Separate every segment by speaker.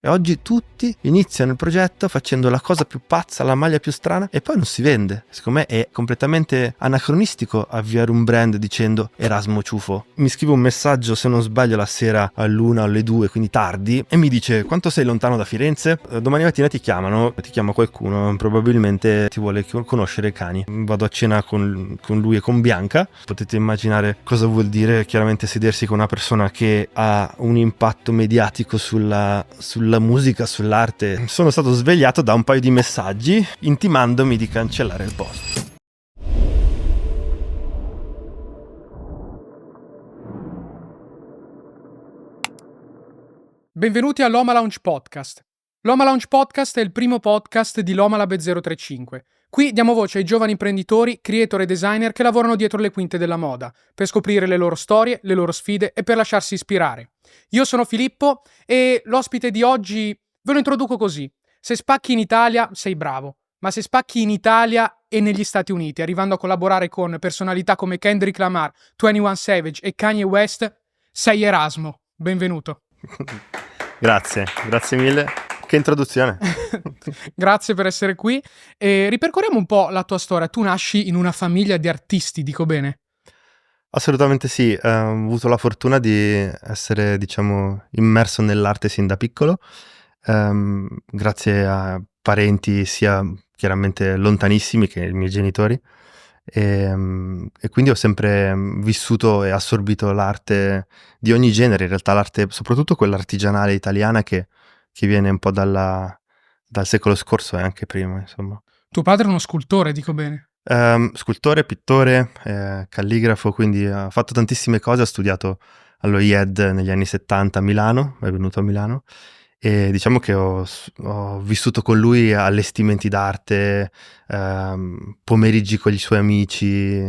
Speaker 1: E oggi tutti iniziano il progetto facendo la cosa più pazza, la maglia più strana, e poi non si vende. Secondo me è completamente anacronistico avviare un brand dicendo Erasmo Ciufo. Mi scrive un messaggio, se non sbaglio, la sera all'1 o alle 2, quindi tardi, e mi dice: quanto sei lontano da Firenze? Domani mattina ti chiamano, ti chiama qualcuno, probabilmente ti vuole conoscere i cani. Vado a cena con lui e con Bianca. Potete immaginare cosa vuol dire chiaramente sedersi con una persona che ha un impatto mediatico sulla musica, sull'arte. Sono stato svegliato da un paio di messaggi intimandomi di cancellare il post.
Speaker 2: Benvenuti all'Oma Lounge Podcast. L'Oma Lounge Podcast è il primo podcast di Loma Lab 035. Qui diamo voce ai giovani imprenditori, creator e designer che lavorano dietro le quinte della moda, per scoprire le loro storie, le loro sfide e per lasciarsi ispirare. Io sono Filippo e l'ospite di oggi ve lo introduco così. Se spacchi in Italia, sei bravo. Ma se spacchi in Italia e negli Stati Uniti, arrivando a collaborare con personalità come Kendrick Lamar, 21 Savage e Kanye West, sei Erasmo. Benvenuto.
Speaker 1: Grazie mille. Che introduzione.
Speaker 2: Grazie per essere qui. Ripercorriamo un po' la tua storia. Tu nasci in una famiglia di artisti, dico bene?
Speaker 1: Assolutamente sì, ho avuto la fortuna di essere, immerso nell'arte sin da piccolo, grazie a parenti sia chiaramente lontanissimi che i miei genitori, e quindi ho sempre vissuto e assorbito l'arte di ogni genere, in realtà l'arte, soprattutto quella artigianale italiana che viene un po' dal secolo scorso e anche prima, insomma.
Speaker 2: Tuo padre è uno scultore, dico bene?
Speaker 1: Scultore, pittore, calligrafo, quindi ha fatto tantissime cose, ha studiato allo IED negli anni 70 a Milano, è venuto a Milano, e diciamo che ho vissuto con lui allestimenti d'arte, pomeriggi con i suoi amici,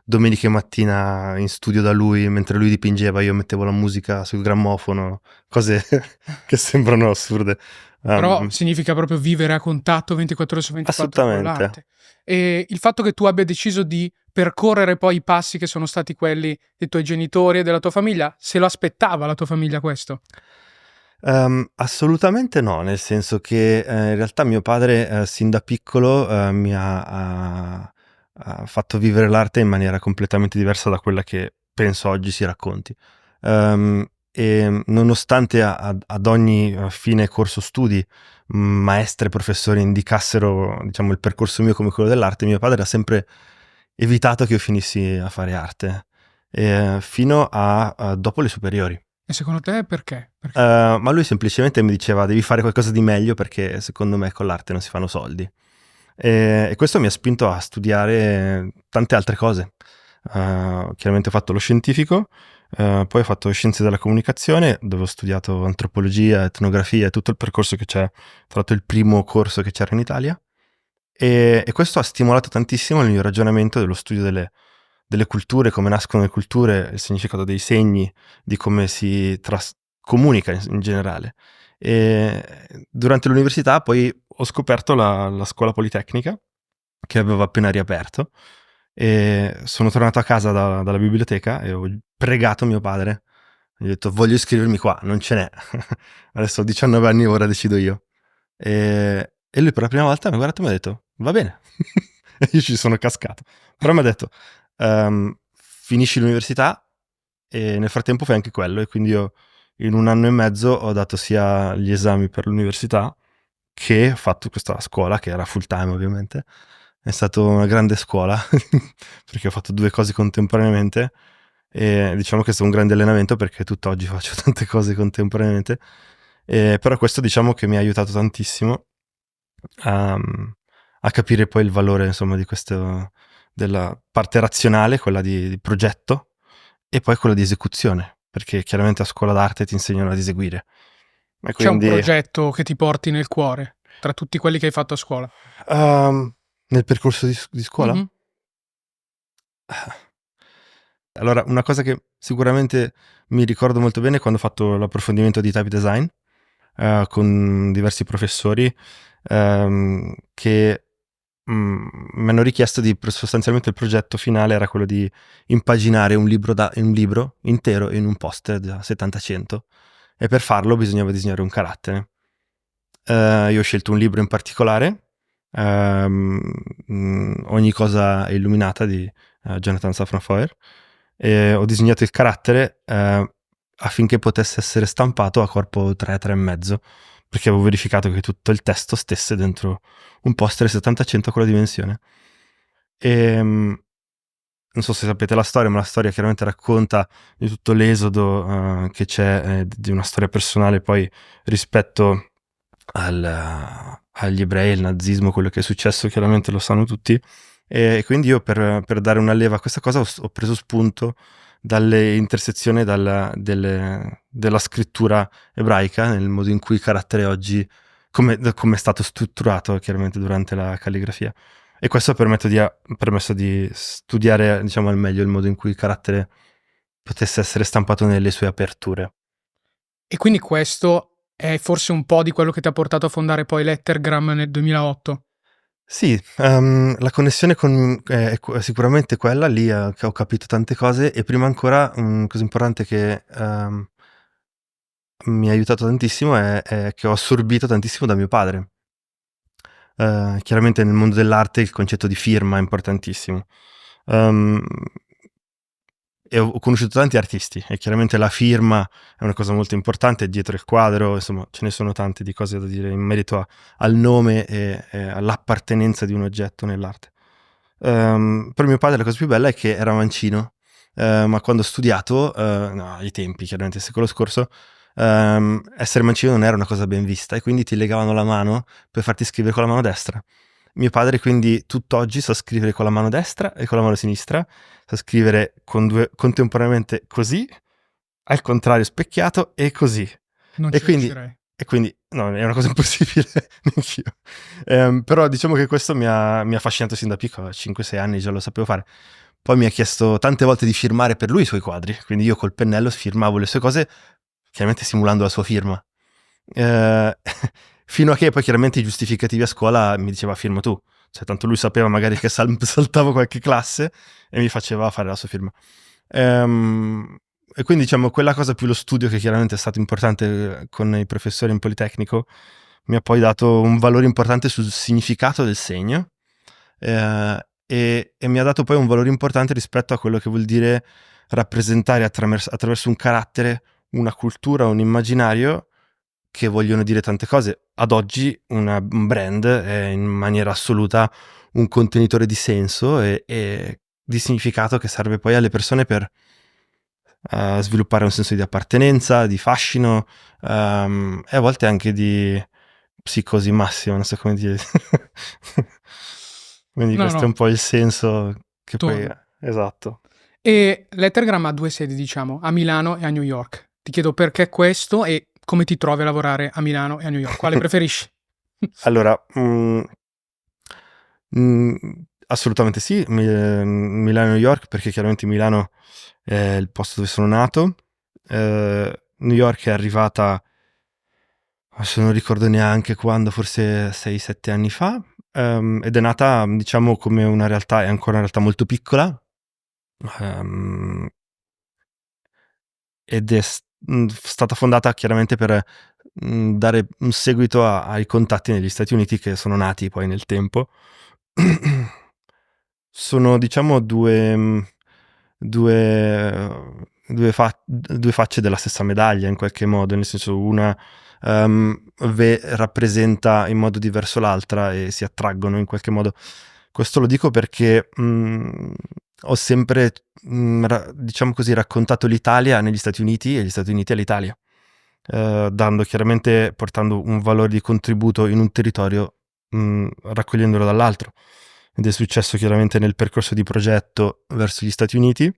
Speaker 1: domeniche mattina in studio da lui, mentre lui dipingeva io mettevo la musica sul grammofono, cose che sembrano assurde.
Speaker 2: Però significa proprio vivere a contatto 24 ore su 24 con
Speaker 1: Assolutamente.
Speaker 2: l'arte. E il fatto che tu abbia deciso di percorrere poi i passi che sono stati quelli dei tuoi genitori e della tua famiglia, se lo aspettava la tua famiglia questo?
Speaker 1: Assolutamente no, nel senso che in realtà mio padre sin da piccolo mi ha fatto vivere l'arte in maniera completamente diversa da quella che penso oggi si racconti. E nonostante ad ogni fine corso studi maestre e professori indicassero, diciamo, il percorso mio come quello dell'arte, mio padre ha sempre evitato che io finissi a fare arte, fino a dopo le superiori.
Speaker 2: E secondo te perché?
Speaker 1: Ma lui semplicemente mi diceva: devi fare qualcosa di meglio perché secondo me con l'arte non si fanno soldi. E questo mi ha spinto a studiare tante altre cose. Chiaramente ho fatto lo scientifico, poi ho fatto scienze della comunicazione, dove ho studiato antropologia, etnografia e tutto il percorso che c'è, tra l'altro il primo corso che c'era in Italia. E questo ha stimolato tantissimo il mio ragionamento dello studio delle culture, come nascono le culture, il significato dei segni, di come si comunica in generale. E durante l'università poi ho scoperto la scuola politecnica, che aveva appena riaperto, e sono tornato a casa dalla biblioteca e ho pregato mio padre. Gli ho detto: voglio iscrivermi qua, non ce n'è. Adesso ho 19 anni, ora decido io. E lui per la prima volta mi ha guardato e mi ha detto: va bene. E io ci sono cascato. Però mi ha detto: finisci l'università e nel frattempo fai anche quello. E quindi io in 1 anno e mezzo ho dato sia gli esami per l'università che ho fatto questa scuola, che era full time ovviamente. È stata una grande scuola perché ho fatto 2 cose contemporaneamente, e diciamo che è stato un grande allenamento perché tutt'oggi faccio tante cose contemporaneamente, però questo diciamo che mi ha aiutato tantissimo a capire poi il valore, insomma, di questo, della parte razionale, quella di progetto, e poi quella di esecuzione, perché chiaramente a scuola d'arte ti insegnano ad eseguire. E
Speaker 2: C'è un
Speaker 1: quindi
Speaker 2: progetto che ti porti nel cuore, tra tutti quelli che hai fatto a scuola?
Speaker 1: nel percorso di scuola?
Speaker 2: Mm-hmm.
Speaker 1: Allora, una cosa che sicuramente mi ricordo molto bene è quando ho fatto l'approfondimento di type design con diversi professori che mi hanno richiesto sostanzialmente il progetto finale era quello di impaginare un libro intero in un poster da 70-100, e per farlo bisognava disegnare un carattere. Io ho scelto un libro in particolare, Ogni cosa è illuminata di Jonathan Safran Foer, e ho disegnato il carattere affinché potesse essere stampato a corpo 3, 3,5, perché avevo verificato che tutto il testo stesse dentro un poster 70-100 con la dimensione. E non so se sapete la storia, ma la storia chiaramente racconta di tutto l'esodo che c'è, di una storia personale poi rispetto agli ebrei, il nazismo, quello che è successo, chiaramente lo sanno tutti. E quindi io per dare una leva a questa cosa ho preso spunto dalle intersezioni della scrittura ebraica, nel modo in cui il carattere oggi, come è stato strutturato chiaramente durante la calligrafia. E questo ha permesso di studiare, diciamo, al meglio il modo in cui il carattere potesse essere stampato nelle sue aperture.
Speaker 2: E quindi questo è forse un po' di quello che ti ha portato a fondare poi Lettergram nel 2008?
Speaker 1: Sì, la connessione è sicuramente quella, lì che ho capito tante cose, e prima ancora cosa importante che mi ha aiutato tantissimo è che ho assorbito tantissimo da mio padre. Chiaramente nel mondo dell'arte il concetto di firma è importantissimo. Um, e ho conosciuto tanti artisti e chiaramente la firma è una cosa molto importante dietro il quadro, insomma ce ne sono tante di cose da dire in merito al nome e all'appartenenza di un oggetto nell'arte. Per mio padre la cosa più bella è che era mancino, ma quando ho studiato, no, ai tempi chiaramente, il secolo scorso, essere mancino non era una cosa ben vista e quindi ti legavano la mano per farti scrivere con la mano destra. Mio padre quindi tutt'oggi sa scrivere con la mano destra e con la mano sinistra, sa scrivere contemporaneamente così, al contrario specchiato e così.
Speaker 2: Non
Speaker 1: E
Speaker 2: ci
Speaker 1: quindi,
Speaker 2: riuscirei.
Speaker 1: e quindi no, è una cosa impossibile, neanch'io. Però diciamo che questo mi ha affascinato sin da piccolo, a 5-6 anni già lo sapevo fare. Poi mi ha chiesto tante volte di firmare per lui i suoi quadri, quindi io col pennello firmavo le sue cose, chiaramente simulando la sua firma. Eh, Fino a che poi chiaramente i giustificativi a scuola mi diceva firma tu, cioè tanto lui sapeva magari che saltavo qualche classe e mi faceva fare la sua firma. E quindi diciamo quella cosa più lo studio, che chiaramente è stato importante con i professori in Politecnico, mi ha poi dato un valore importante sul significato del segno, e mi ha dato poi un valore importante rispetto a quello che vuol dire rappresentare attraverso un carattere una cultura, un immaginario che vogliono dire tante cose. Ad oggi un brand è in maniera assoluta un contenitore di senso e di significato che serve poi alle persone per sviluppare un senso di appartenenza, di fascino, e a volte anche di psicosi massima, non so come dire. Quindi
Speaker 2: No,
Speaker 1: questo è un
Speaker 2: no,
Speaker 1: po' il senso che poi.
Speaker 2: torna.
Speaker 1: Esatto.
Speaker 2: E Lettergram ha 2 sedi, diciamo, a Milano e a New York. Ti chiedo perché questo e come ti trovi a lavorare a Milano e a New York. Quale preferisci?
Speaker 1: Allora, assolutamente sì, Milano e New York, perché chiaramente Milano è il posto dove sono nato. New York è arrivata, adesso non ricordo neanche quando, forse 6-7 anni fa, ed è nata, diciamo, come una realtà, è ancora una realtà molto piccola, ehm, ed è stata fondata chiaramente per dare un seguito ai contatti negli Stati Uniti che sono nati poi nel tempo. Sono diciamo due facce della stessa medaglia in qualche modo, nel senso una rappresenta in modo diverso l'altra e si attraggono in qualche modo. Questo lo dico perché ho sempre, diciamo così, raccontato l'Italia negli Stati Uniti e gli Stati Uniti all'Italia, portando un valore di contributo in un territorio, raccogliendolo dall'altro. Ed è successo chiaramente nel percorso di progetto verso gli Stati Uniti,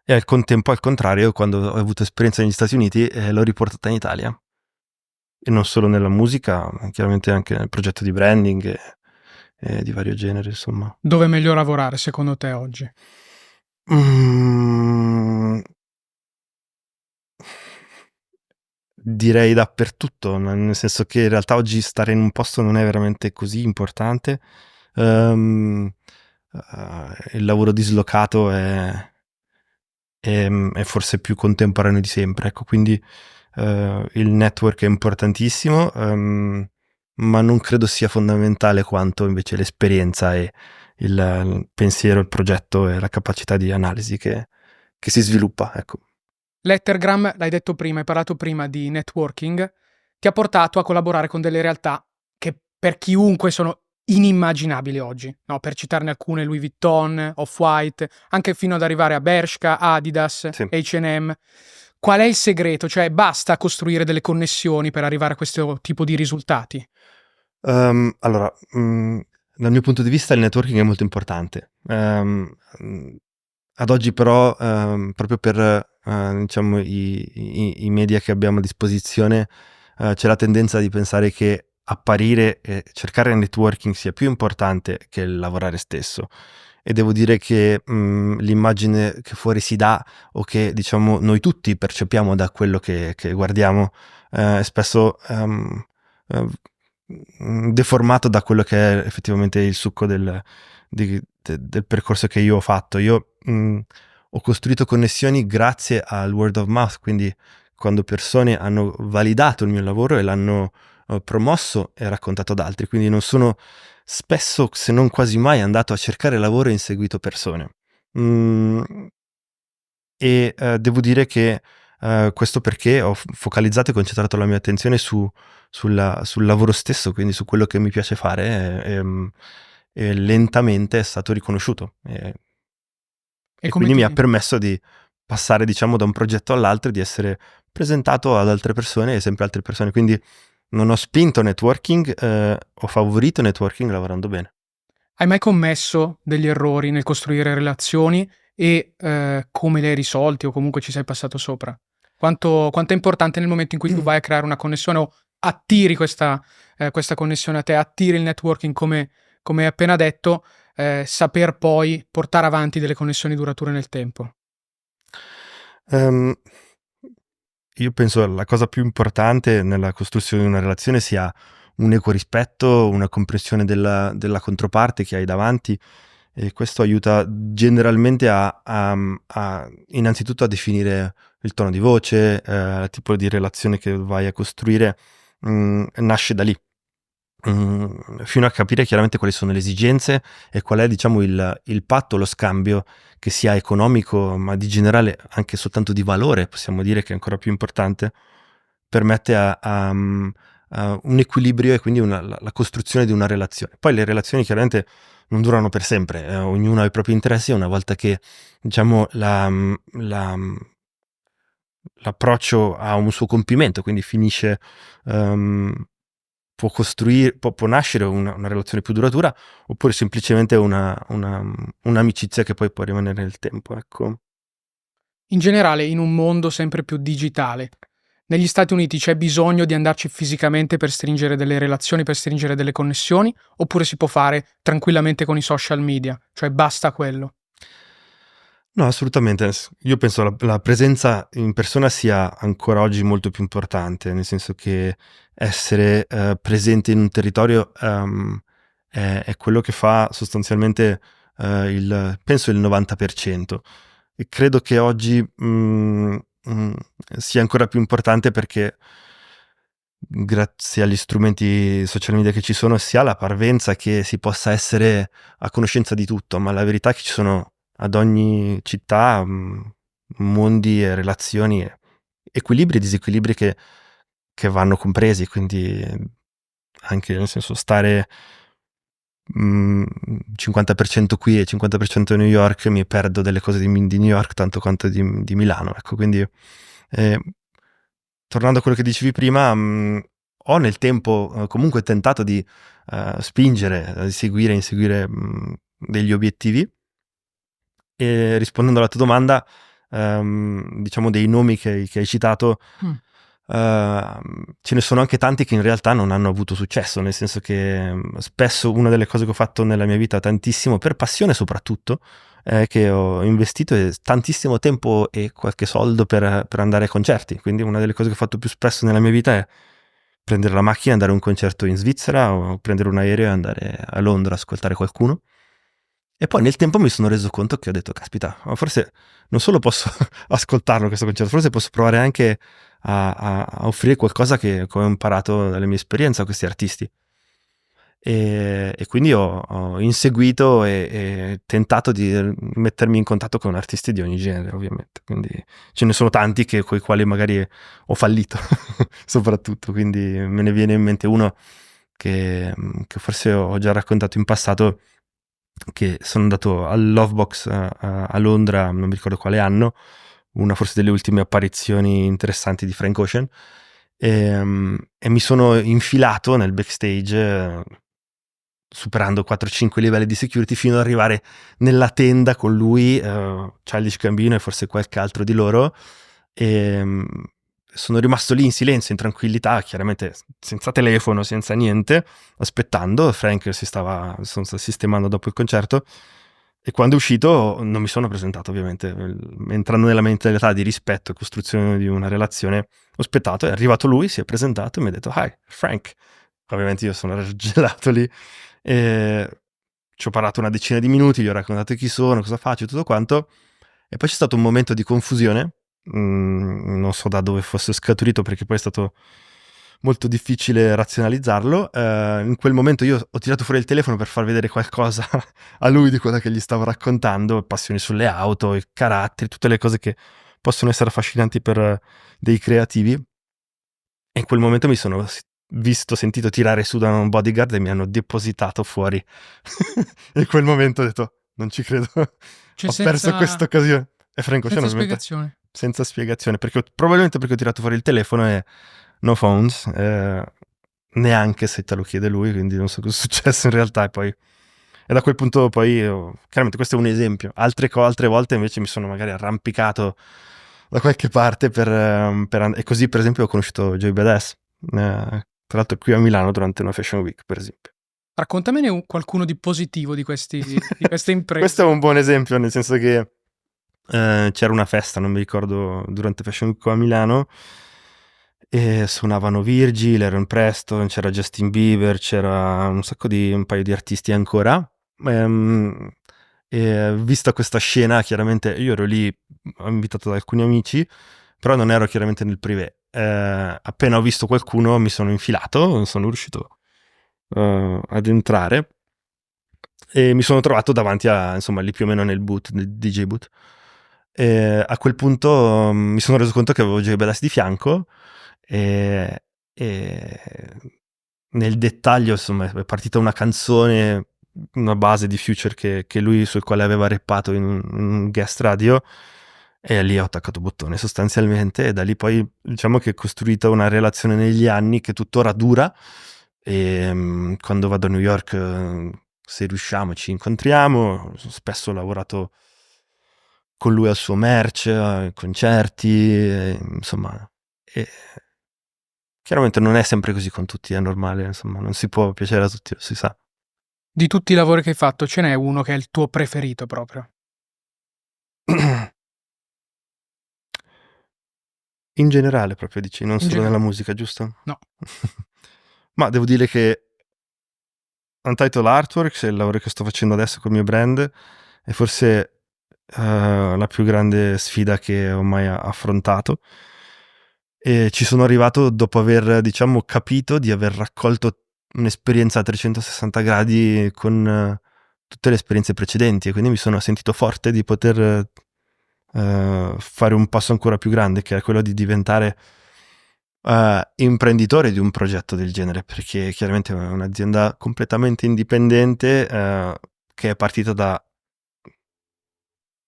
Speaker 1: e al contempo, al contrario, quando ho avuto esperienza negli Stati Uniti, l'ho riportata in Italia. E non solo nella musica, ma chiaramente anche nel progetto di branding e di vario genere, insomma.
Speaker 2: Dove è meglio lavorare secondo te oggi?
Speaker 1: Mm, Direi dappertutto, nel senso che in realtà oggi stare in un posto non è veramente così importante. Il lavoro dislocato è forse più contemporaneo di sempre, ecco, quindi il network è importantissimo, ma non credo sia fondamentale quanto invece l'esperienza e il pensiero, il progetto e la capacità di analisi che si sviluppa, ecco.
Speaker 2: Lettergram, l'hai detto prima, hai parlato prima di networking, ti ha portato a collaborare con delle realtà che per chiunque sono inimmaginabili oggi, no? Per citarne alcune, Louis Vuitton, Off-White, anche fino ad arrivare a Bershka, Adidas,
Speaker 1: Sì.
Speaker 2: H&M. Qual è il segreto? Cioè, basta costruire delle connessioni per arrivare a questo tipo di risultati?
Speaker 1: Allora, dal mio punto di vista il networking è molto importante. Ad oggi però, proprio per, diciamo i media che abbiamo a disposizione, c'è la tendenza di pensare che apparire e cercare networking sia più importante che il lavorare stesso. E devo dire che, l'immagine che fuori si dà o che diciamo noi tutti percepiamo da quello che guardiamo, è spesso, deformato da quello che è effettivamente il succo del percorso che io ho fatto. Io ho costruito connessioni grazie al word of mouth, quindi quando persone hanno validato il mio lavoro e l'hanno promosso e raccontato ad altri, quindi non sono spesso, se non quasi mai, andato a cercare lavoro e inseguito persone. Mm, e devo dire che questo perché ho focalizzato e concentrato la mia attenzione sul lavoro stesso, quindi su quello che mi piace fare e lentamente è stato riconosciuto
Speaker 2: E
Speaker 1: e
Speaker 2: come
Speaker 1: quindi mi ha
Speaker 2: ti...
Speaker 1: permesso di passare diciamo da un progetto all'altro e di essere presentato ad altre persone e sempre altre persone, quindi non ho spinto networking, ho favorito networking lavorando bene.
Speaker 2: Hai mai commesso degli errori nel costruire relazioni e, come li hai risolti o comunque ci sei passato sopra? Quanto è importante nel momento in cui tu vai a creare una connessione o attiri questa connessione a te, attiri il networking come hai appena detto, saper poi portare avanti delle connessioni durature nel tempo.
Speaker 1: Ehm, io penso la cosa più importante nella costruzione di una relazione sia un equo rispetto, una comprensione della controparte che hai davanti e questo aiuta generalmente a innanzitutto a definire il tono di voce, il tipo di relazione che vai a costruire, nasce da lì. Fino a capire chiaramente quali sono le esigenze e qual è, diciamo, il patto, lo scambio, che sia economico, ma di generale anche soltanto di valore, possiamo dire che è ancora più importante, permette a un equilibrio e quindi la costruzione di una relazione. Poi le relazioni chiaramente non durano per sempre, ognuno ha i propri interessi e una volta che, diciamo, l'approccio ha un suo compimento, quindi finisce, può nascere una relazione più duratura oppure semplicemente un'amicizia che poi può rimanere nel tempo, ecco.
Speaker 2: In generale, in un mondo sempre più digitale, negli Stati Uniti c'è bisogno di andarci fisicamente per stringere delle relazioni, per stringere delle connessioni, oppure si può fare tranquillamente con i social media, cioè basta quello.
Speaker 1: No, assolutamente. Io penso la presenza in persona sia ancora oggi molto più importante, nel senso che essere presente in un territorio è quello che fa sostanzialmente penso il 90%. E credo che oggi sia ancora più importante perché grazie agli strumenti social media che ci sono si ha la parvenza che si possa essere a conoscenza di tutto, ma la verità è che ci sono ad ogni città mondi e relazioni, equilibri e disequilibri che vanno compresi, quindi anche nel senso stare 50% qui e 50% a New York mi perdo delle cose di New York tanto quanto di Milano, ecco, quindi eh, tornando a quello che dicevi prima, ho nel tempo comunque tentato di spingere, inseguire degli obiettivi e rispondendo alla tua domanda, diciamo dei nomi che hai citato,
Speaker 2: Mh.
Speaker 1: ce ne sono anche tanti che in realtà non hanno avuto successo, nel senso che spesso una delle cose che ho fatto nella mia vita tantissimo, per passione soprattutto, è che ho investito tantissimo tempo e qualche soldo per andare ai concerti. Quindi una delle cose che ho fatto più spesso nella mia vita è prendere la macchina e andare a un concerto in Svizzera o prendere un aereo e andare a Londra a ascoltare qualcuno. E poi nel tempo mi sono reso conto che ho detto, caspita, ma forse non solo posso ascoltarlo questo concerto, forse posso provare anche a offrire qualcosa che ho imparato dalle mie esperienze a questi artisti. E quindi ho inseguito e tentato di mettermi in contatto con artisti di ogni genere, ovviamente. Quindi ce ne sono tanti con i quali magari ho fallito, soprattutto. Quindi me ne viene in mente uno che forse ho già raccontato in passato, che sono andato al Lovebox a Londra, non mi ricordo quale anno, una forse delle ultime apparizioni interessanti di Frank Ocean, e mi sono infilato nel backstage, superando 4-5 livelli di security fino ad arrivare nella tenda con lui, Childish Gambino e forse qualche altro di loro, e sono rimasto lì in silenzio, in tranquillità, chiaramente senza telefono, senza niente, aspettando. Frank stava sistemando dopo il concerto, e quando è uscito non mi sono presentato, ovviamente, entrando nella mentalità di rispetto e costruzione di una relazione. Ho aspettato, è arrivato lui, si è presentato e mi ha detto "Hi, Frank". Ovviamente io sono raggelato lì, e ci ho parlato una decina di minuti, gli ho raccontato chi sono, cosa faccio, tutto quanto, e poi c'è stato un momento di confusione, non so da dove fosse scaturito, perché poi è stato molto difficile razionalizzarlo. In quel momento io ho tirato fuori il telefono per far vedere qualcosa a lui di quello che gli stavo raccontando, passioni sulle auto, i caratteri, tutte le cose che possono essere affascinanti per dei creativi. E in quel momento mi sono sentito tirare su da un bodyguard e mi hanno depositato fuori. E in quel momento ho detto, non ci credo,
Speaker 2: Cioè
Speaker 1: ho perso questa occasione. E Frank Ocean
Speaker 2: senza
Speaker 1: ovviamente
Speaker 2: spiegazione.
Speaker 1: senza spiegazione, probabilmente perché ho tirato fuori il telefono e no phones, neanche se te lo chiede lui, quindi non so cosa è successo in realtà. E da quel punto poi, chiaramente questo è un esempio. Altre volte invece mi sono magari arrampicato da qualche parte e così per esempio ho conosciuto Joey Badass, tra l'altro qui a Milano durante una Fashion Week, per esempio.
Speaker 2: Raccontamene qualcuno di positivo di di queste imprese.
Speaker 1: Questo è un buon esempio, nel senso che c'era una festa, non mi ricordo, durante Fashion Week a Milano, e suonavano Virgil, Aaron Preston, c'era Justin Bieber, c'era un paio di artisti ancora. E vista questa scena, chiaramente io ero lì, ho invitato da alcuni amici, però non ero chiaramente nel privé. Appena ho visto qualcuno mi sono infilato, sono riuscito ad entrare e mi sono trovato davanti insomma, lì più o meno nel DJ booth. E a quel punto mi sono reso conto che avevo Joey Badass di fianco, e nel dettaglio, insomma, è partita una canzone, una base di Future che lui, sul quale aveva rappato in un guest radio, e lì ho attaccato bottone sostanzialmente, e da lì poi diciamo che è costruita una relazione negli anni che tuttora dura, e quando vado a New York, se riusciamo ci incontriamo. Spesso ho lavorato con lui al suo merch, ai concerti, insomma, e chiaramente non è sempre così con tutti, è normale, insomma, non si può piacere a tutti, lo si sa.
Speaker 2: Di tutti i lavori che hai fatto, ce n'è uno che è il tuo preferito proprio?
Speaker 1: In generale proprio dici, non
Speaker 2: In
Speaker 1: solo nella
Speaker 2: generale.
Speaker 1: musica, giusto?
Speaker 2: No.
Speaker 1: Ma devo dire che Untitled Artworks è il lavoro che sto facendo adesso col mio brand, è forse la più grande sfida che ho mai affrontato, e ci sono arrivato dopo aver, diciamo, capito di aver raccolto un'esperienza a 360 gradi con tutte le esperienze precedenti, e quindi mi sono sentito forte di poter fare un passo ancora più grande, che è quello di diventare imprenditore di un progetto del genere, perché chiaramente è un'azienda completamente indipendente, che è partita da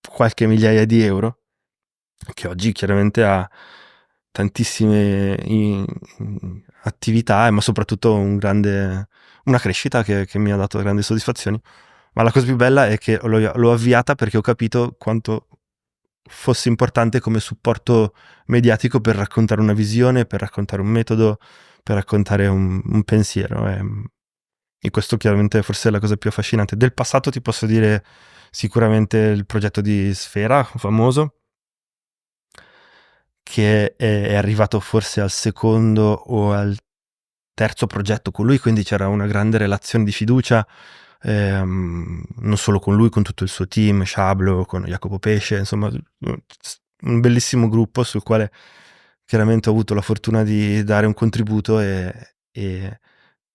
Speaker 1: qualche migliaia di euro, che oggi chiaramente ha tantissime attività, ma soprattutto una crescita che mi ha dato grandi soddisfazioni. Ma la cosa più bella è che l'ho avviata perché ho capito quanto fosse importante come supporto mediatico per raccontare una visione, per raccontare un metodo, per raccontare un pensiero. E questo chiaramente forse è la cosa più affascinante. Del passato ti posso dire sicuramente il progetto di Sfera, famoso, che è arrivato forse al secondo o al terzo progetto con lui, quindi c'era una grande relazione di fiducia, non solo con lui, con tutto il suo team, Sciablo, con Jacopo Pesce, insomma un bellissimo gruppo sul quale chiaramente ho avuto la fortuna di dare un contributo e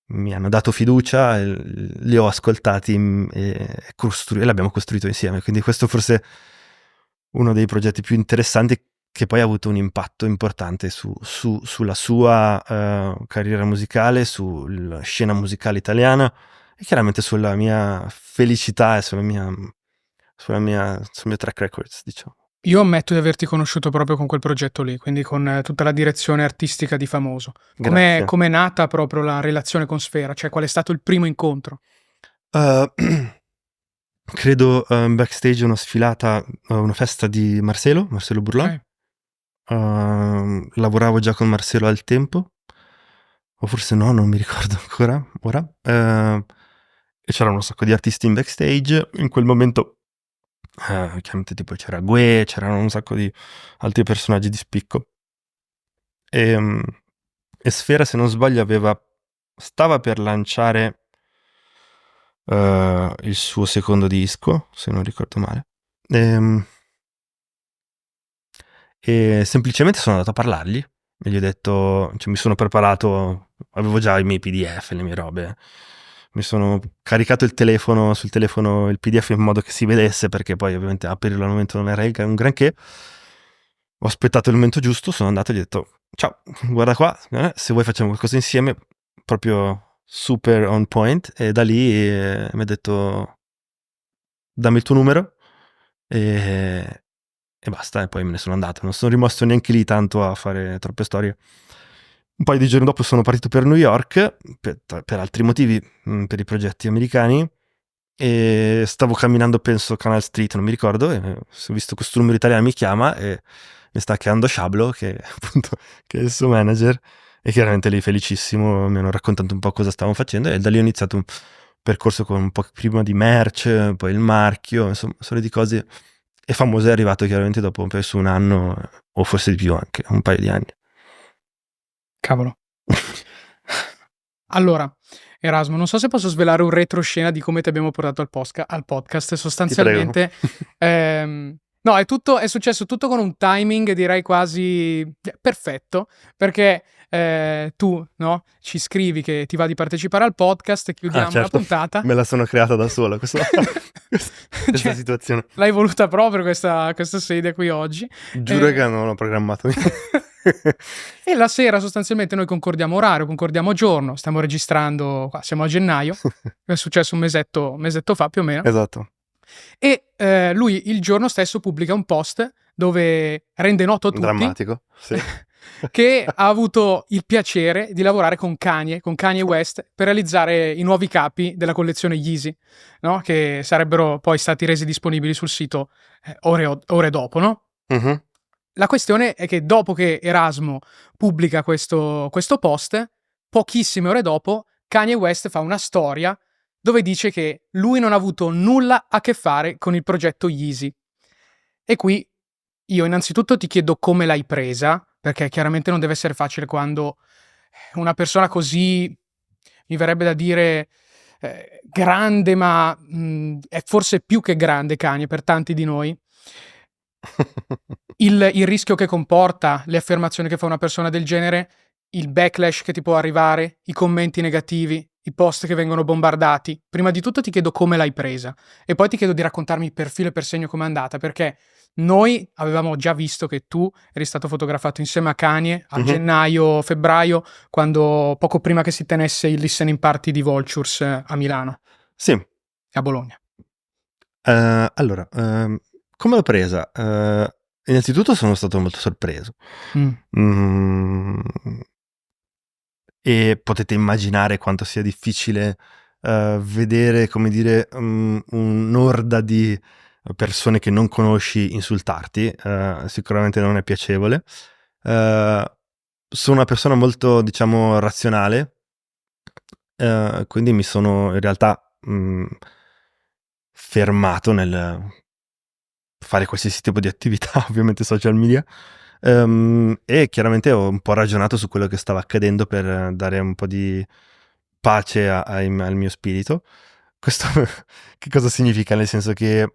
Speaker 1: mi hanno dato fiducia, li ho ascoltati e l'abbiamo costruito insieme. Quindi questo forse è uno dei progetti più interessanti che poi ha avuto un impatto importante sulla sua carriera musicale, sulla scena musicale italiana e chiaramente sulla mia felicità e sul mio track records, diciamo.
Speaker 2: Io ammetto di averti conosciuto proprio con quel progetto lì, quindi con tutta la direzione artistica di Famoso.
Speaker 1: Grazie.
Speaker 2: Com'è nata proprio la relazione con Sfera? Cioè, qual è stato il primo incontro?
Speaker 1: Uh, credo backstage una sfilata, una festa di Marcelo Burlon.
Speaker 2: Okay.
Speaker 1: Lavoravo già con Marcelo al tempo, o forse no, non mi ricordo ancora ora. E c'erano un sacco di artisti in backstage. In quel momento, chiaramente, tipo c'era Gue, c'erano un sacco di altri personaggi di spicco. E Sfera, se non sbaglio, stava per lanciare il suo secondo disco, se non ricordo male. E semplicemente sono andato a parlargli e gli ho detto, cioè, mi sono preparato, avevo già i miei PDF, le mie robe, mi sono caricato sul telefono il PDF in modo che si vedesse, perché poi ovviamente aprirlo al momento non era un granché. Ho aspettato il momento giusto, sono andato e gli ho detto ciao, guarda qua, se vuoi facciamo qualcosa insieme, proprio super on point. E da lì mi ha detto dammi il tuo numero e basta, e poi me ne sono andato. Non sono rimasto neanche lì tanto a fare troppe storie. Un paio di giorni dopo sono partito per New York per altri motivi, per i progetti americani, e stavo camminando, penso Canal Street, non mi ricordo, e ho visto questo numero italiano, mi chiama e mi sta chiamando Sciablo, che appunto che è il suo manager, e chiaramente lì felicissimo, mi hanno raccontato un po' cosa stavamo facendo e da lì ho iniziato un percorso con un po' prima di merch, poi il marchio, insomma, una serie di cose. E Famoso è arrivato chiaramente dopo penso un anno, o forse di più, anche un paio di anni.
Speaker 2: Cavolo. Allora, Erasmo, non so se posso svelare un retroscena di come ti abbiamo portato al podcast.
Speaker 1: Ti prego.
Speaker 2: Sostanzialmente, no, è successo tutto con un timing, direi quasi perfetto, perché tu, no, ci scrivi che ti va di partecipare al podcast, chiudiamo la
Speaker 1: Certo,
Speaker 2: puntata.
Speaker 1: me la sono creata da sola questa
Speaker 2: Cioè,
Speaker 1: situazione.
Speaker 2: l'hai voluta proprio questa sede qui oggi.
Speaker 1: Giuro che non ho programmato.
Speaker 2: E la sera sostanzialmente noi concordiamo orario, concordiamo giorno, stiamo registrando qua, siamo a gennaio, è successo un mesetto fa più o meno,
Speaker 1: Esatto.
Speaker 2: e lui il giorno stesso pubblica un post dove rende noto a tutti
Speaker 1: Drammatico, sì.
Speaker 2: che ha avuto il piacere di lavorare con Kanye West, per realizzare i nuovi capi della collezione Yeezy, no? Che sarebbero poi stati resi disponibili sul sito ore dopo, no?
Speaker 1: Mhm.
Speaker 2: La questione è che dopo che Erasmo pubblica questo post, pochissime ore dopo, Kanye West fa una storia dove dice che lui non ha avuto nulla a che fare con il progetto Yeezy. E qui io innanzitutto ti chiedo come l'hai presa, perché chiaramente non deve essere facile quando una persona così, mi verrebbe da dire, grande, ma è forse più che grande Kanye per tanti di noi, il rischio che comporta, le affermazioni che fa una persona del genere, il backlash che ti può arrivare, i commenti negativi, i post che vengono bombardati. Prima di tutto ti chiedo come l'hai presa e poi ti chiedo di raccontarmi per filo e per segno com'è andata, perché noi avevamo già visto che tu eri stato fotografato insieme a Kanye a gennaio-febbraio, quando poco prima che si tenesse il listening party di Vultures a Milano,
Speaker 1: Sì.
Speaker 2: a Bologna.
Speaker 1: Allora, come l'ho presa? Innanzitutto sono stato molto sorpreso. Mm, e potete immaginare quanto sia difficile vedere, come dire, un'orda di persone che non conosci insultarti. Sicuramente non è piacevole. Sono una persona molto, diciamo, razionale, quindi mi sono in realtà fermato nel fare qualsiasi tipo di attività, ovviamente social media, e chiaramente ho un po' ragionato su quello che stava accadendo per dare un po' di pace al mio spirito. Questo che cosa significa? Nel senso che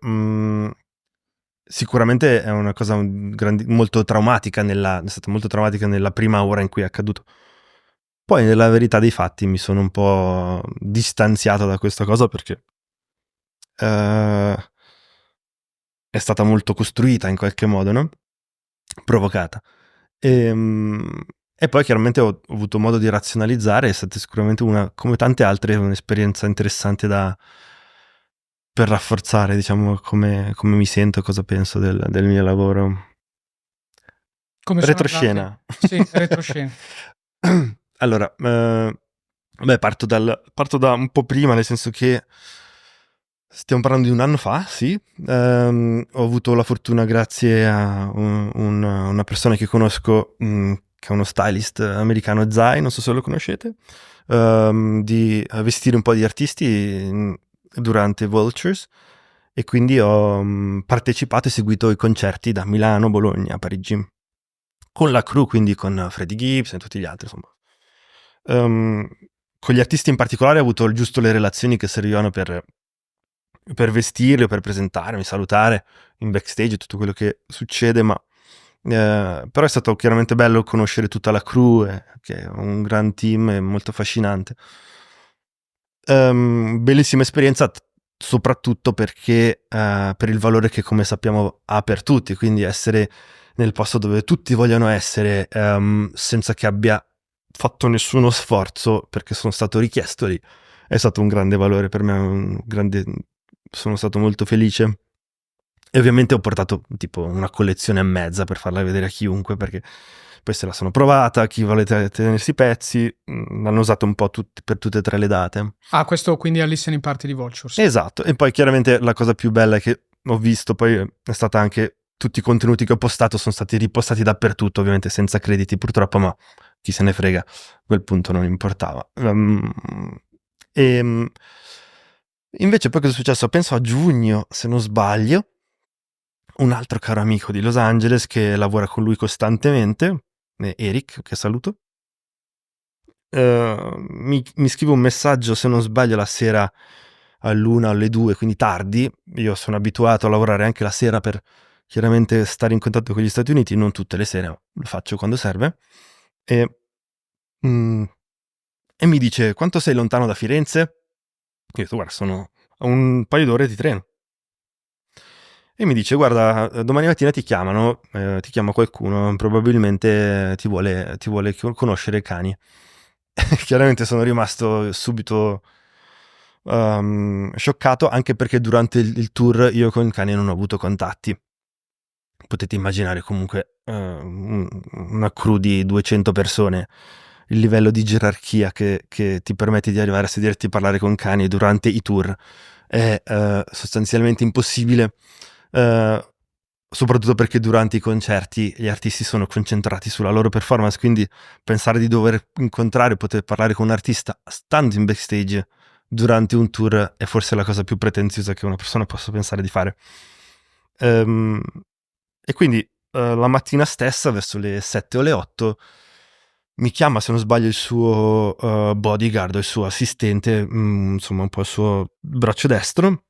Speaker 1: sicuramente è una cosa molto traumatica è stata molto traumatica nella prima ora in cui è accaduto. Poi nella verità dei fatti mi sono un po' distanziato da questa cosa perché è stata molto costruita in qualche modo, no? Provocata. E poi chiaramente ho avuto modo di razionalizzare, è stata sicuramente come tante altre, un'esperienza interessante per rafforzare, diciamo, come mi sento, cosa penso del mio lavoro.
Speaker 2: Come sono andate?
Speaker 1: Retroscena.
Speaker 2: Sì, retroscena.
Speaker 1: Allora, beh, parto da un po' prima, nel senso che stiamo parlando di un anno fa, sì. Ho avuto la fortuna, grazie a una persona che conosco, che è uno stylist americano, Zai, non so se lo conoscete, di vestire un po' di artisti durante Vultures, e quindi ho partecipato e seguito i concerti da Milano, Bologna, Parigi, con la crew, quindi con Freddie Gibbs e tutti gli altri, insomma. Con gli artisti in particolare ho avuto giusto le relazioni che servivano per vestirli o per presentarmi, salutare in backstage, tutto quello che succede, ma però è stato chiaramente bello conoscere tutta la crew, che è un gran team e molto affascinante. Bellissima esperienza, soprattutto perché per il valore che, come sappiamo, ha per tutti, quindi essere nel posto dove tutti vogliono essere, senza che abbia fatto nessuno sforzo perché sono stato richiesto lì, è stato un grande valore per me, sono stato molto felice. E ovviamente ho portato tipo una collezione e mezza per farla vedere a chiunque, perché poi se la sono provata, chi vuole tenersi i pezzi, l'hanno usato un po' per tutte e tre le date.
Speaker 2: Ah, questo quindi è listening party di Vultures.
Speaker 1: Esatto, e poi chiaramente la cosa più bella che ho visto poi è stata anche tutti i contenuti che ho postato sono stati ripostati dappertutto, ovviamente senza crediti purtroppo, ma chi se ne frega, a quel punto non importava. Invece poi cosa è successo? Penso a giugno, se non sbaglio, un altro caro amico di Los Angeles che lavora con lui costantemente, Eric, che saluto, mi scrive un messaggio, se non sbaglio, la sera all'1 o alle 2, quindi tardi. Io sono abituato a lavorare anche la sera per chiaramente stare in contatto con gli Stati Uniti, non tutte le sere, ma lo faccio quando serve. E, mm, e mi dice: quanto sei lontano da Firenze? Io ho detto: guarda, sono a un paio d'ore di treno. E mi dice: guarda, domani mattina ti chiamano, ti chiama qualcuno, probabilmente ti vuole conoscere cani. Chiaramente sono rimasto subito scioccato, anche perché durante il tour io con i cani non ho avuto contatti. Potete immaginare comunque una crew di 200 persone, il livello di gerarchia che ti permette di arrivare a sederti e parlare con cani durante i tour è sostanzialmente impossibile, soprattutto perché durante i concerti gli artisti sono concentrati sulla loro performance, quindi pensare di dover incontrare, poter parlare con un artista stando in backstage durante un tour è forse la cosa più pretenziosa che una persona possa pensare di fare. E quindi la mattina stessa, verso le 7 o le 8, mi chiama, se non sbaglio, il suo bodyguard o il suo assistente, insomma un po' il suo braccio destro,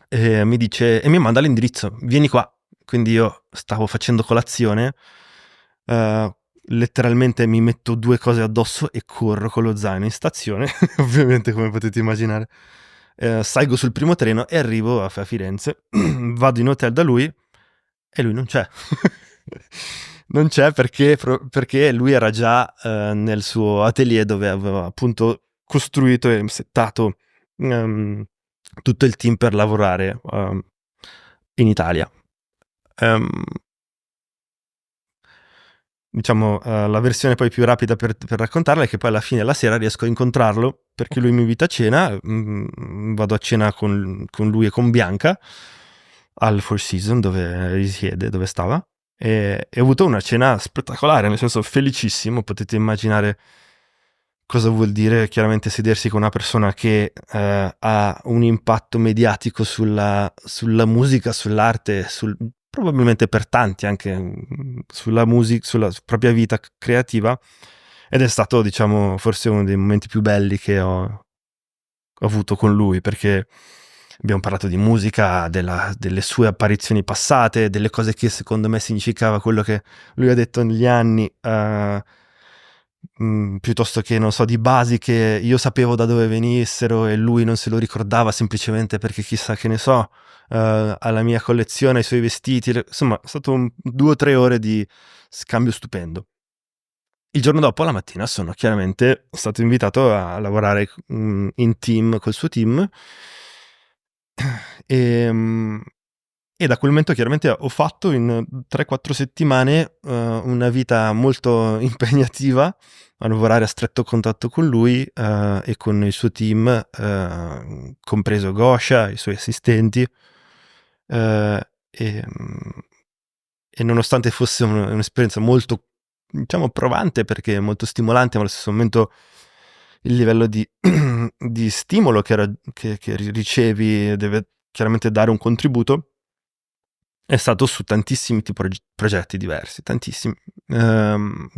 Speaker 1: e mi dice, e mi manda l'indirizzo: vieni qua. Quindi io stavo facendo colazione, letteralmente mi metto due cose addosso e corro con lo zaino in stazione, ovviamente, come potete immaginare. Salgo sul primo treno e arrivo a Firenze, vado in hotel da lui e lui non c'è. Non c'è perché lui era già nel suo atelier, dove aveva appunto costruito e settato tutto il team per lavorare in Italia. Diciamo, la versione poi più rapida per raccontarla è che poi alla fine la sera riesco a incontrarlo, perché lui mi invita a cena, vado a cena con lui e con Bianca al Four Seasons, dove risiede, dove stava, e ho avuto una cena spettacolare, nel senso felicissimo. Potete immaginare cosa vuol dire chiaramente sedersi con una persona che ha un impatto mediatico sulla musica, sull'arte, probabilmente per tanti anche sulla musica, sulla propria vita creativa, ed è stato, diciamo, forse uno dei momenti più belli che ho ho avuto con lui, perché abbiamo parlato di musica, delle sue apparizioni passate, delle cose che secondo me significava quello che lui ha detto negli anni, piuttosto che, non so, di basi che io sapevo da dove venissero e lui non se lo ricordava semplicemente perché chissà che ne so, alla mia collezione, ai suoi vestiti, insomma, è stato 2 o 3 ore di scambio stupendo. Il giorno dopo, la mattina, sono chiaramente stato invitato a lavorare in team col suo team. Ehm, e da quel momento chiaramente ho fatto in 3-4 settimane una vita molto impegnativa a lavorare a stretto contatto con lui e con il suo team, compreso Gosha, i suoi assistenti. eh, e, mm, e nonostante fosse un'esperienza molto, diciamo, provante perché molto stimolante, ma allo stesso momento il livello di, di stimolo che ricevi deve chiaramente dare un contributo, è stato su tantissimi progetti diversi, tantissimi,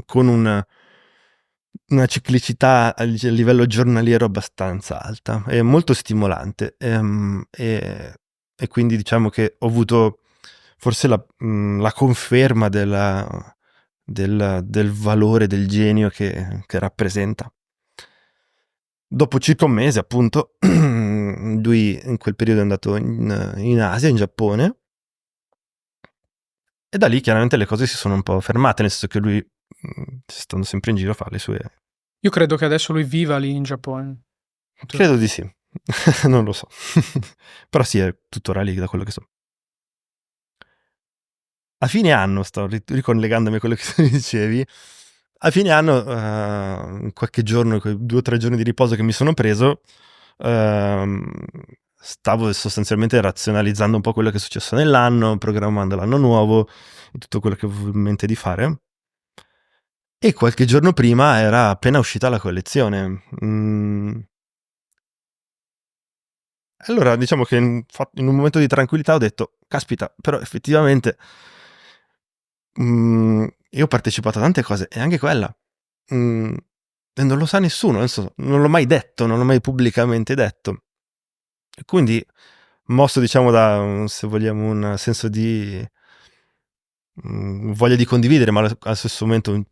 Speaker 1: con una ciclicità a livello giornaliero abbastanza alta, è molto stimolante, e quindi diciamo che ho avuto forse la conferma del valore del genio che rappresenta. Dopo circa un mese, appunto, lui in quel periodo è andato in Asia, in Giappone, e da lì chiaramente le cose si sono un po' fermate, nel senso che lui, stando sempre in giro, fa le sue...
Speaker 2: Io credo che adesso lui viva lì in Giappone.
Speaker 1: Credo di sì, non lo so. Però sì, è tuttora lì da quello che so. A fine anno, sto ricollegandomi a quello che tu dicevi, a fine anno, in qualche giorno, quei 2 o 3 giorni di riposo che mi sono preso, ehm, stavo sostanzialmente razionalizzando un po' quello che è successo nell'anno, programmando l'anno nuovo e tutto quello che avevo in mente di fare. E qualche giorno prima era appena uscita la collezione. Allora, diciamo che in un momento di tranquillità ho detto, caspita, però effettivamente io ho partecipato a tante cose e anche quella. mm, e non lo sa nessuno, non l'ho mai detto, non l'ho mai pubblicamente detto. E quindi, mosso diciamo da, se vogliamo, un senso di voglia di condividere, ma allo stesso momento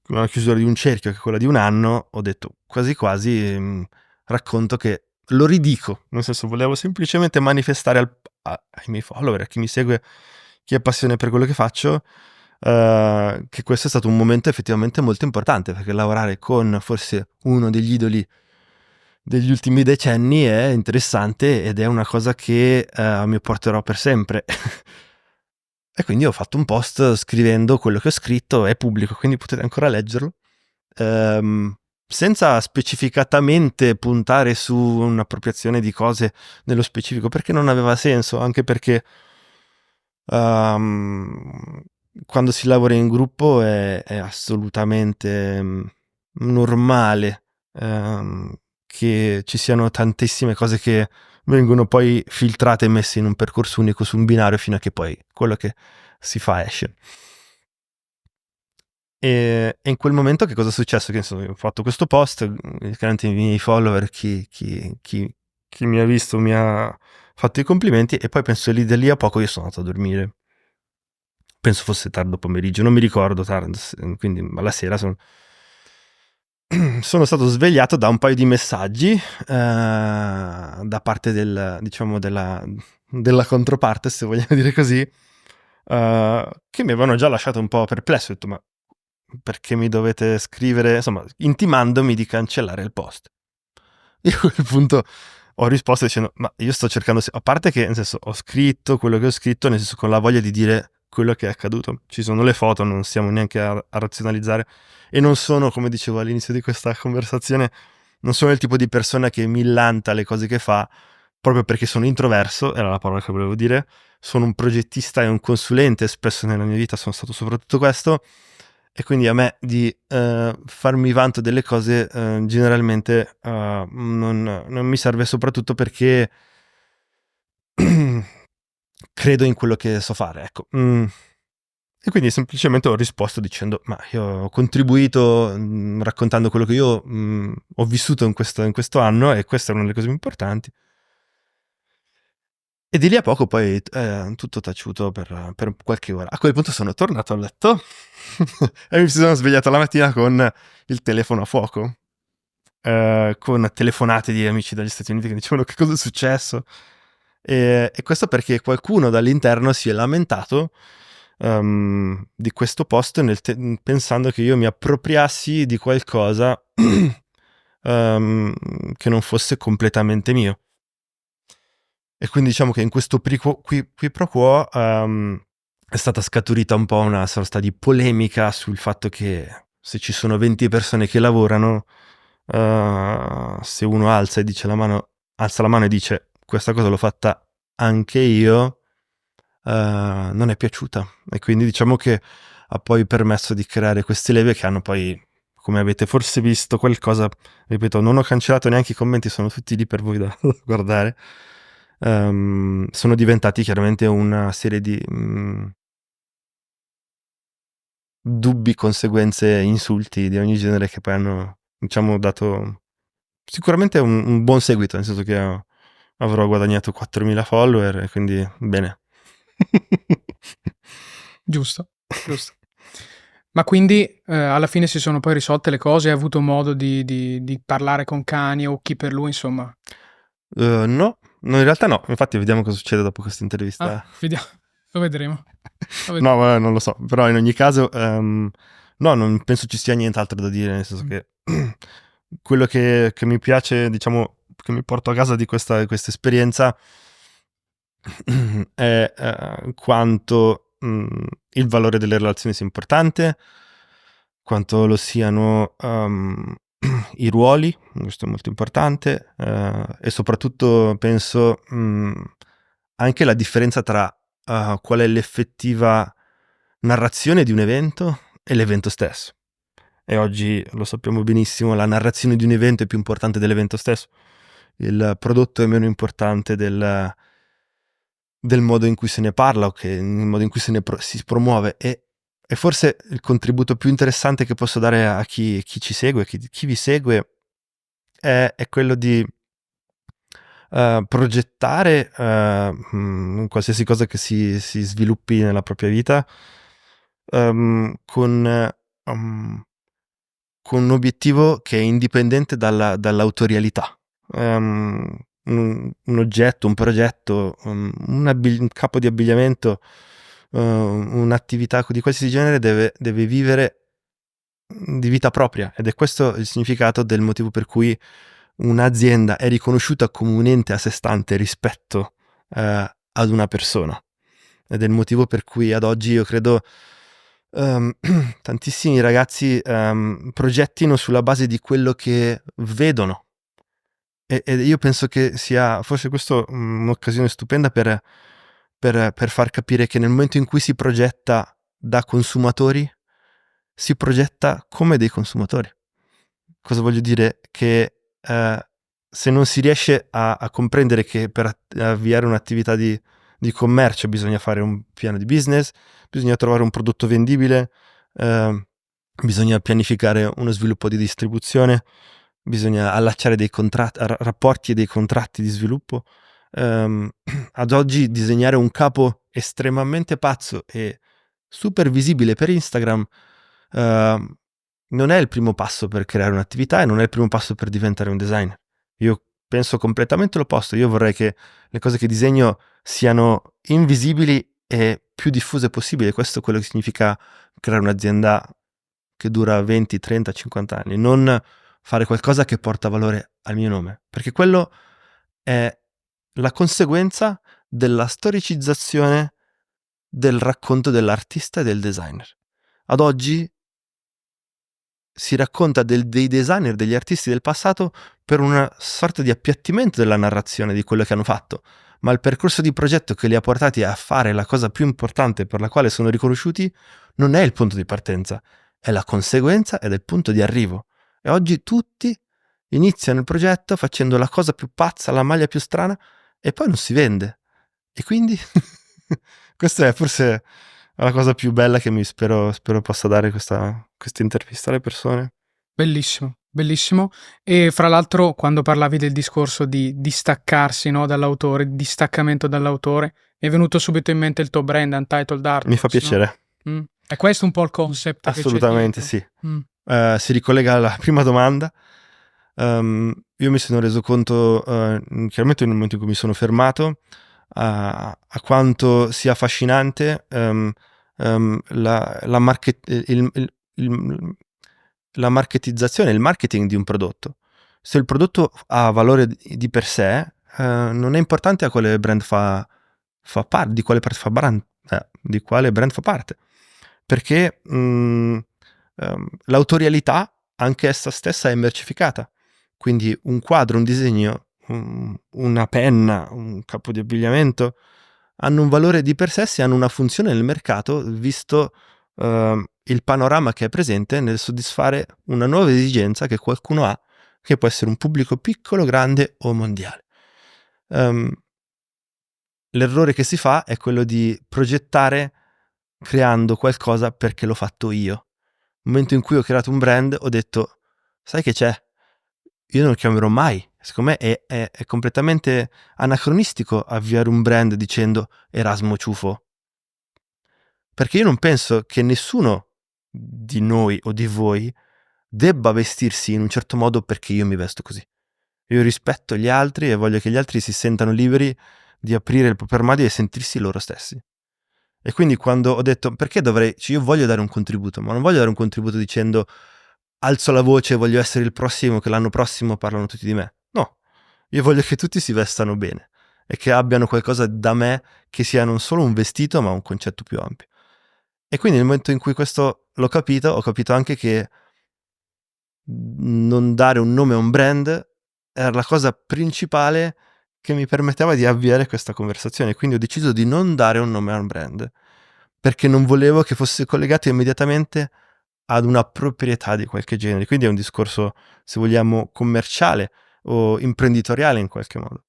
Speaker 1: una chiusura di un cerchio che è quella di un anno, ho detto quasi quasi racconto che lo ridico, nel senso volevo semplicemente manifestare ai miei follower, a chi mi segue, chi ha passione per quello che faccio, che questo è stato un momento effettivamente molto importante, perché lavorare con forse uno degli idoli degli ultimi decenni è interessante ed è una cosa che mi porterò per sempre. E quindi ho fatto un post scrivendo quello che ho scritto, è pubblico, quindi potete ancora leggerlo, ehm, senza specificatamente puntare su un'appropriazione di cose nello specifico, perché non aveva senso, anche perché ehm, quando si lavora in gruppo è assolutamente normale che ci siano tantissime cose che vengono poi filtrate e messe in un percorso unico su un binario fino a che poi quello che si fa esce. E in quel momento che cosa è successo? Che insomma, ho fatto questo post, chiaramente i miei follower, chi mi ha visto mi ha fatto i complimenti e poi penso lì da lì a poco io sono andato a dormire. Penso fosse tardo pomeriggio, non mi ricordo, tardo, quindi alla sera sono stato svegliato da un paio di messaggi da parte diciamo della controparte, se vogliamo dire così, che mi avevano già lasciato un po' perplesso. Ho detto, ma perché mi dovete scrivere, insomma, intimandomi di cancellare il post? Io a quel punto ho risposto dicendo, ma io sto cercando, a parte che nel senso ho scritto quello che ho scritto, nel senso con la voglia di dire quello che è accaduto. Ci sono le foto, non stiamo neanche a razionalizzare e non sono, come dicevo all'inizio di questa conversazione, non sono il tipo di persona che millanta le cose che fa proprio perché sono introverso, era la parola che volevo dire, sono un progettista e un consulente, spesso nella mia vita sono stato soprattutto questo, e quindi a me di farmi vanto delle cose generalmente non mi serve, soprattutto perché credo in quello che so fare, ecco. E quindi semplicemente ho risposto dicendo: ma io ho contribuito raccontando quello che io ho vissuto in questo anno, e questa è una delle cose più importanti. E di lì a poco poi tutto taciuto per qualche ora. A quel punto sono tornato a letto e mi sono svegliato la mattina con il telefono a fuoco, con telefonate di amici dagli Stati Uniti che dicevano che cosa è successo. E questo perché qualcuno dall'interno si è lamentato di questo post pensando che io mi appropriassi di qualcosa che non fosse completamente mio. E quindi diciamo che in questo qui pro quo è stata scaturita un po' una sorta di polemica sul fatto che se ci sono 20 persone che lavorano, se uno alza la mano e dice questa cosa l'ho fatta anche io, non è piaciuta. E quindi diciamo che ha poi permesso di creare queste leve che hanno poi, come avete forse visto qualcosa, ripeto, non ho cancellato neanche i commenti, sono tutti lì per voi da guardare. Sono diventati chiaramente una serie di dubbi, conseguenze, insulti di ogni genere che poi hanno, diciamo, dato sicuramente un buon seguito, nel senso che avrò guadagnato 4.000 follower e quindi bene.
Speaker 2: Giusto, giusto. Ma quindi alla fine si sono poi risolte le cose? Hai avuto modo di parlare con Kanye o chi per lui, insomma?
Speaker 1: No, in realtà no. Infatti vediamo cosa succede dopo questa intervista.
Speaker 2: Vediamo, lo vedremo.
Speaker 1: No, non lo so, però in ogni caso no, non penso ci sia nient'altro da dire, nel senso che quello che mi piace, diciamo, che mi porto a casa di questa esperienza è quanto il valore delle relazioni sia importante, quanto lo siano i ruoli, questo è molto importante, e soprattutto penso anche la differenza tra qual è l'effettiva narrazione di un evento e l'evento stesso. E oggi lo sappiamo benissimo, la narrazione di un evento è più importante dell'evento stesso. Il prodotto è meno importante del modo in cui se ne parla, o che il modo in cui si promuove. E forse il contributo più interessante che posso dare a chi ci segue, chi vi segue, è quello di progettare qualsiasi cosa che si sviluppi nella propria vita con un obiettivo che è indipendente dall'autorialità. Un oggetto, un progetto, un capo di abbigliamento, un'attività di qualsiasi genere deve vivere di vita propria, ed è questo il significato del motivo per cui un'azienda è riconosciuta come un ente a sé stante rispetto ad una persona. Ed è il motivo per cui ad oggi io credo tantissimi ragazzi progettino sulla base di quello che vedono. E io penso che sia forse questo un'occasione stupenda per far capire che nel momento in cui si progetta da consumatori, si progetta come dei consumatori. Cosa voglio dire? Che se non si riesce a comprendere che per avviare un'attività di commercio bisogna fare un piano di business, bisogna trovare un prodotto vendibile, bisogna pianificare uno sviluppo di distribuzione, bisogna allacciare dei rapporti e dei contratti di sviluppo. Ad oggi disegnare un capo estremamente pazzo e super visibile per Instagram non è il primo passo per creare un'attività, e non è il primo passo per diventare un designer. Io penso completamente l'opposto. Io vorrei che le cose che disegno siano invisibili e più diffuse possibile. Questo è quello che significa creare un'azienda che dura 20, 30, 50 anni, non fare qualcosa che porta valore al mio nome, perché quello è la conseguenza della storicizzazione del racconto dell'artista e del designer. Ad oggi si racconta dei designer, degli artisti del passato, per una sorta di appiattimento della narrazione di quello che hanno fatto, ma il percorso di progetto che li ha portati a fare la cosa più importante per la quale sono riconosciuti non è il punto di partenza, è la conseguenza ed è il punto di arrivo. E oggi tutti iniziano il progetto facendo la cosa più pazza, la maglia più strana, e poi non si vende. E quindi questo è forse la cosa più bella che spero possa dare questa intervista alle persone.
Speaker 2: Bellissimo, bellissimo. E fra l'altro, quando parlavi del discorso di distaccarsi, no, dall'autore, distaccamento dall'autore, mi è venuto subito in mente il tuo brand Untitled
Speaker 1: Mi fa
Speaker 2: Artworks, no?
Speaker 1: piacere.
Speaker 2: È questo un po' il concept che c'è
Speaker 1: Assolutamente
Speaker 2: dietro.
Speaker 1: sì.
Speaker 2: Mm.
Speaker 1: Si ricollega alla prima domanda. Io mi sono reso conto, chiaramente nel momento in cui mi sono fermato, a quanto sia affascinante la la marketizzazione, il marketing di un prodotto. Se il prodotto ha valore di per sé, non è importante a quale brand fa parte, di quale brand fa parte. Perché l'autorialità, anche essa stessa, è mercificata. Quindi un quadro, un disegno, una penna, un capo di abbigliamento hanno un valore di per sé se hanno una funzione nel mercato, visto il panorama che è presente nel soddisfare una nuova esigenza che qualcuno ha, che può essere un pubblico piccolo, grande o mondiale. L'errore che si fa è quello di progettare creando qualcosa perché l'ho fatto io. Nel momento in cui ho creato un brand ho detto, sai che c'è? Io non lo chiamerò mai. Secondo me è completamente anacronistico avviare un brand dicendo Erasmo Ciufo. Perché io non penso che nessuno di noi o di voi debba vestirsi in un certo modo perché io mi vesto così. Io rispetto gli altri e voglio che gli altri si sentano liberi di aprire il proprio armadio e sentirsi loro stessi. E quindi quando ho detto perché dovrei, io voglio dare un contributo, ma non voglio dare un contributo dicendo alzo la voce, voglio essere il prossimo, che l'anno prossimo parlano tutti di me. No, io voglio che tutti si vestano bene e che abbiano qualcosa da me che sia non solo un vestito, ma un concetto più ampio. E quindi nel momento in cui questo l'ho capito, ho capito anche che non dare un nome a un brand era la cosa principale che mi permetteva di avviare questa conversazione. Quindi ho deciso di non dare un nome a un brand, perché non volevo che fosse collegato immediatamente ad una proprietà di qualche genere. Quindi è un discorso, se vogliamo, commerciale o imprenditoriale in qualche modo.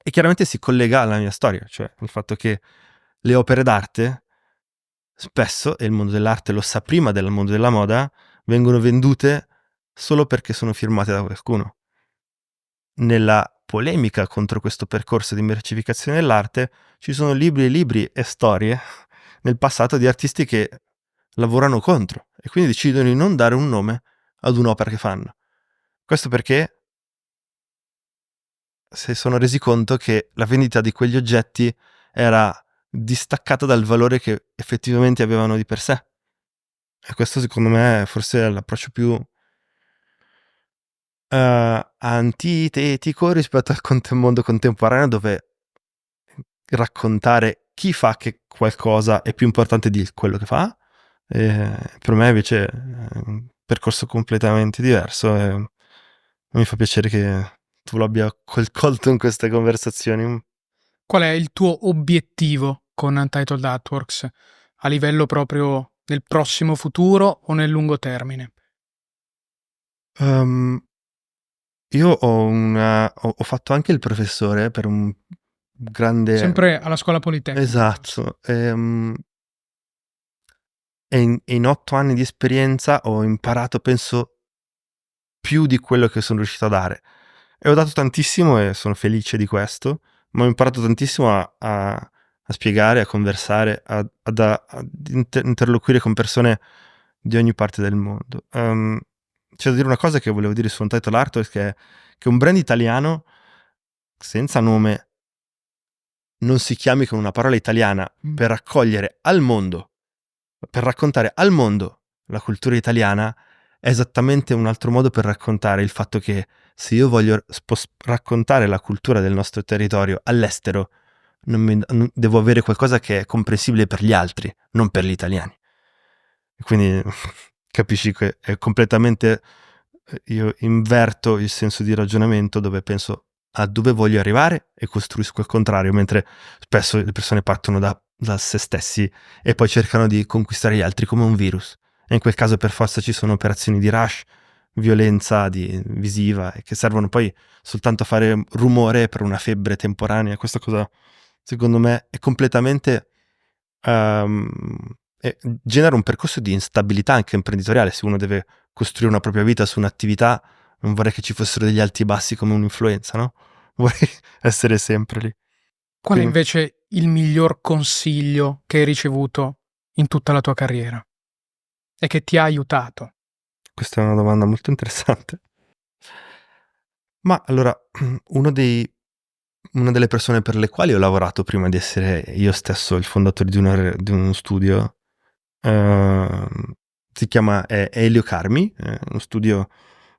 Speaker 1: E chiaramente si collega alla mia storia, cioè il fatto che le opere d'arte spesso, e il mondo dell'arte lo sa prima del mondo della moda, vengono vendute solo perché sono firmate da qualcuno. Nella polemica contro questo percorso di mercificazione dell'arte ci sono libri e libri e storie nel passato di artisti che lavorano contro e quindi decidono di non dare un nome ad un'opera che fanno. Questo perché si sono resi conto che la vendita di quegli oggetti era distaccata dal valore che effettivamente avevano di per sé. E questo secondo me forse è l'approccio più antitetico rispetto al mondo contemporaneo, dove raccontare chi fa che qualcosa è più importante di quello che fa. Per me invece è un percorso completamente diverso e mi fa piacere che tu l'abbia colto in queste conversazioni.
Speaker 2: Qual è il tuo obiettivo con Untitled Artworks? A livello proprio nel prossimo futuro o nel lungo termine?
Speaker 1: Io ho fatto anche il professore per un grande...
Speaker 2: Sempre alla scuola politecnica.
Speaker 1: Esatto. E in 8 anni di esperienza ho imparato, penso, più di quello che sono riuscito a dare. E ho dato tantissimo e sono felice di questo, ma ho imparato tantissimo a spiegare, a conversare, ad interloquire con persone di ogni parte del mondo. C'è da dire una cosa che volevo dire su Untitled Artworks, che un brand italiano senza nome non si chiami con una parola italiana per raccogliere al mondo, per raccontare al mondo la cultura italiana, è esattamente un altro modo per raccontare il fatto che se io voglio raccontare la cultura del nostro territorio all'estero, devo avere qualcosa che è comprensibile per gli altri, non per gli italiani. Quindi capisci che è completamente... Io inverto il senso di ragionamento dove penso a dove voglio arrivare e costruisco il contrario, mentre spesso le persone partono da se stessi e poi cercano di conquistare gli altri come un virus. E in quel caso per forza ci sono operazioni di rush, violenza visiva, e che servono poi soltanto a fare rumore per una febbre temporanea. Questa cosa, secondo me, è completamente e genera un percorso di instabilità anche imprenditoriale. Se uno deve costruire una propria vita su un'attività, non vorrei che ci fossero degli alti e bassi come un'influenza, no? Vorrei essere sempre lì.
Speaker 2: Qual è
Speaker 1: Quindi
Speaker 2: invece il miglior consiglio che hai ricevuto in tutta la tua carriera e che ti ha aiutato?
Speaker 1: questa è una domanda molto interessante. Ma allora, una delle persone per le quali ho lavorato prima di essere io stesso il fondatore di uno studio, si chiama Elio Carmi, è uno studio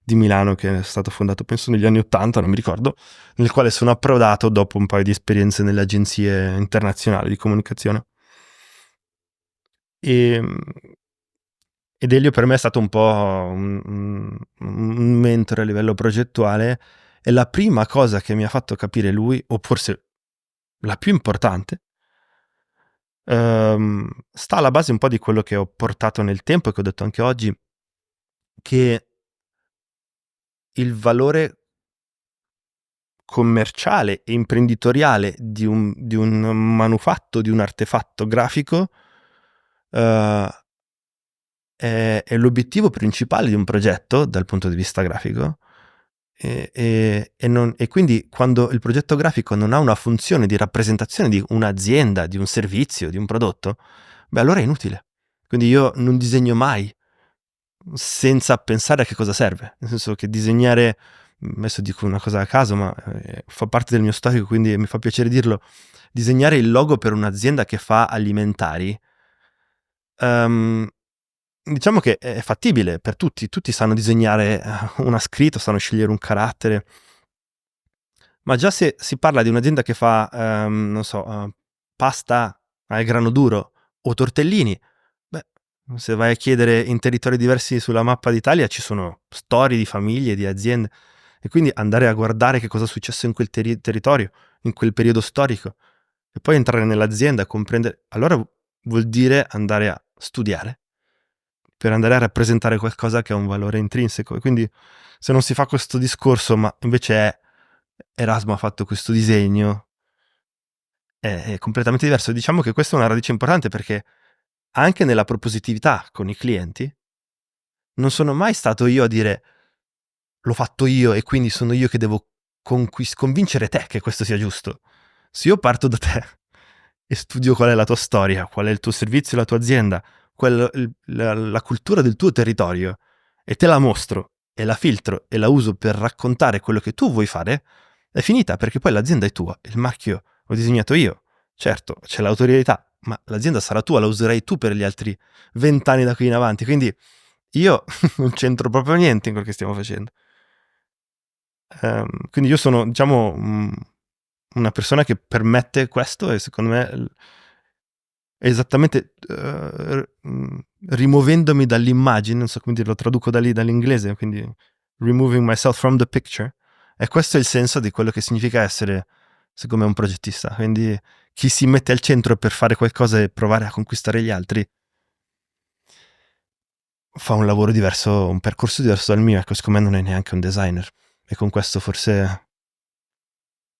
Speaker 1: di Milano che è stato fondato penso negli anni '80, non mi ricordo, nel quale sono approdato dopo un paio di esperienze nelle agenzie internazionali di comunicazione. Ed Elio per me è stato un po' un mentore a livello progettuale, e la prima cosa che mi ha fatto capire lui, o forse la più importante, sta alla base un po' di quello che ho portato nel tempo e che ho detto anche oggi, che il valore commerciale e imprenditoriale di un manufatto, di un artefatto grafico, è l'obiettivo principale di un progetto dal punto di vista grafico. E quindi quando il progetto grafico non ha una funzione di rappresentazione di un'azienda, di un servizio, di un prodotto, beh, allora è inutile. Quindi io non disegno mai senza pensare a che cosa serve. Nel senso che disegnare, adesso dico una cosa a caso, ma fa parte del mio storico, quindi mi fa piacere dirlo, disegnare il logo per un'azienda che fa alimentari, diciamo che è fattibile per tutti sanno disegnare una scritta, sanno scegliere un carattere, ma già se si parla di un'azienda che fa, non so, pasta al grano duro o tortellini, beh, se vai a chiedere in territori diversi sulla mappa d'Italia ci sono storie di famiglie, di aziende, e quindi andare a guardare che cosa è successo in quel territorio, in quel periodo storico, e poi entrare nell'azienda, comprendere, allora vuol dire andare a studiare per andare a rappresentare qualcosa che ha un valore intrinseco. E quindi se non si fa questo discorso, ma invece Erasmo ha fatto questo disegno, è completamente diverso. Diciamo che questa è una radice importante, perché anche nella propositività con i clienti non sono mai stato io a dire l'ho fatto io e quindi sono io che devo convincere te che questo sia giusto. Se io parto da te e studio qual è la tua storia, qual è il tuo servizio, la tua azienda, la cultura del tuo territorio, e te la mostro e la filtro e la uso per raccontare quello che tu vuoi fare, è finita, perché poi l'azienda è tua, il marchio l'ho disegnato io, certo c'è l'autorialità, ma l'azienda sarà tua, la userai tu per gli altri 20 anni da qui in avanti, quindi io non c'entro proprio niente in quel che stiamo facendo. Quindi io sono, diciamo, una persona che permette questo, e secondo me esattamente, rimuovendomi dall'immagine, non so come dirlo, traduco dall'inglese, quindi removing myself from the picture, e questo è il senso di quello che significa essere, secondo me, un progettista. Quindi chi si mette al centro per fare qualcosa e provare a conquistare gli altri fa un lavoro diverso, un percorso diverso dal mio. Ecco, secondo me non è neanche un designer, e con questo forse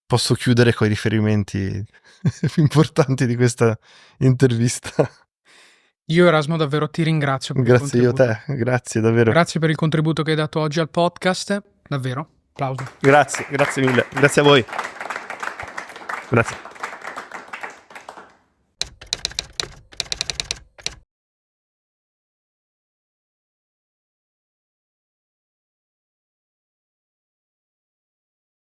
Speaker 1: posso chiudere coi riferimenti più importanti di questa intervista.
Speaker 2: Io Erasmo davvero ti ringrazio per il
Speaker 1: Grazie io a
Speaker 2: contributo.
Speaker 1: te, grazie davvero.
Speaker 2: Grazie per il contributo che hai dato oggi al podcast, davvero. Applauso.
Speaker 1: Grazie mille, grazie a voi. Grazie.